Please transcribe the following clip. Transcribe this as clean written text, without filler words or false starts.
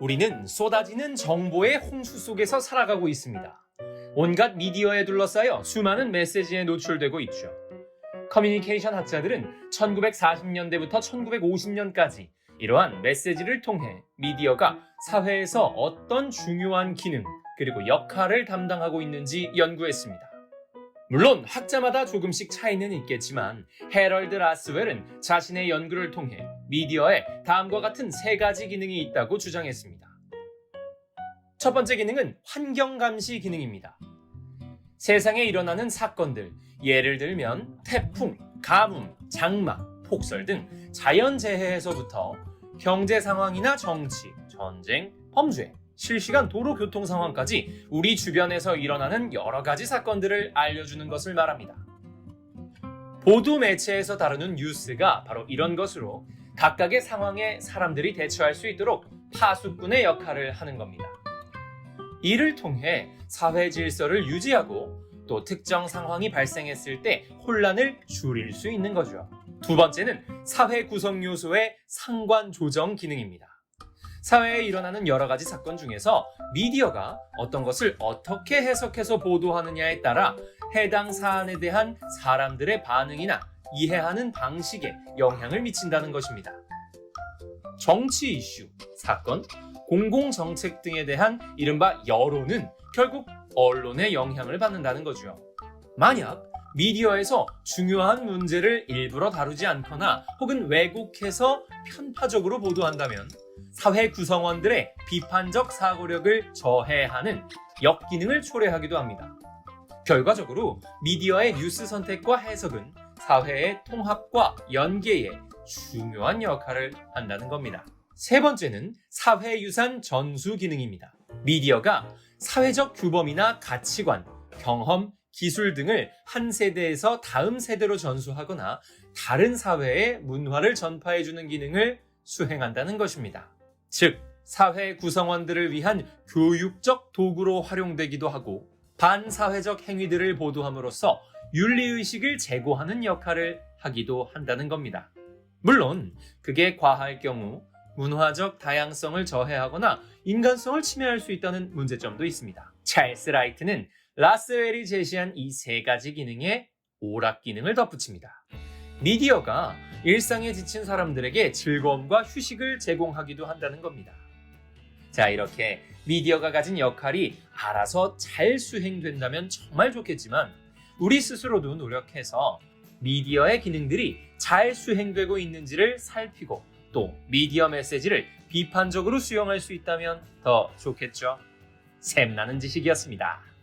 우리는 쏟아지는 정보의 홍수 속에서 살아가고 있습니다. 온갖 미디어에 둘러싸여 수많은 메시지에 노출되고 있죠. 커뮤니케이션 학자들은 1940년대부터 1950년까지 이러한 메시지를 통해 미디어가 사회에서 어떤 중요한 기능 그리고 역할을 담당하고 있는지 연구했습니다. 물론 학자마다 조금씩 차이는 있겠지만 해럴드 라스웰은 자신의 연구를 통해 미디어에 다음과 같은 세 가지 기능이 있다고 주장했습니다. 첫 번째 기능은 환경감시 기능입니다. 세상에 일어나는 사건들, 예를 들면 태풍, 가뭄, 장마, 폭설 등 자연재해에서부터 경제 상황이나 정치, 전쟁, 범죄, 실시간 도로 교통 상황까지 우리 주변에서 일어나는 여러 가지 사건들을 알려주는 것을 말합니다. 보도 매체에서 다루는 뉴스가 바로 이런 것으로 각각의 상황에 사람들이 대처할 수 있도록 파수꾼의 역할을 하는 겁니다. 이를 통해 사회 질서를 유지하고 또 특정 상황이 발생했을 때 혼란을 줄일 수 있는 거죠. 두 번째는 사회 구성 요소의 상관 조정 기능입니다. 사회에 일어나는 여러 가지 사건 중에서 미디어가 어떤 것을 어떻게 해석해서 보도하느냐에 따라 해당 사안에 대한 사람들의 반응이나 이해하는 방식에 영향을 미친다는 것입니다. 정치 이슈, 사건, 공공정책 등에 대한 이른바 여론은 결국 언론의 영향을 받는다는 거죠. 만약 미디어에서 중요한 문제를 일부러 다루지 않거나 혹은 왜곡해서 편파적으로 보도한다면 사회 구성원들의 비판적 사고력을 저해하는 역기능을 초래하기도 합니다. 결과적으로 미디어의 뉴스 선택과 해석은 사회의 통합과 연계에 중요한 역할을 한다는 겁니다. 세 번째는 사회유산 전수 기능입니다. 미디어가 사회적 규범이나 가치관, 경험, 기술 등을 한 세대에서 다음 세대로 전수하거나 다른 사회의 문화를 전파해주는 기능을 수행한다는 것입니다. 즉, 사회 구성원들을 위한 교육적 도구로 활용되기도 하고 반사회적 행위들을 보도함으로써 윤리의식을 제고하는 역할을 하기도 한다는 겁니다. 물론 그게 과할 경우 문화적 다양성을 저해하거나 인간성을 침해할 수 있다는 문제점도 있습니다. 찰스 라이트는 라스웰이 제시한 이 세 가지 기능에 오락 기능을 덧붙입니다. 미디어가 일상에 지친 사람들에게 즐거움과 휴식을 제공하기도 한다는 겁니다. 자, 이렇게 미디어가 가진 역할이 알아서 잘 수행된다면 정말 좋겠지만 우리 스스로도 노력해서 미디어의 기능들이 잘 수행되고 있는지를 살피고 또 미디어 메시지를 비판적으로 수용할 수 있다면 더 좋겠죠. 샘나는 지식이었습니다.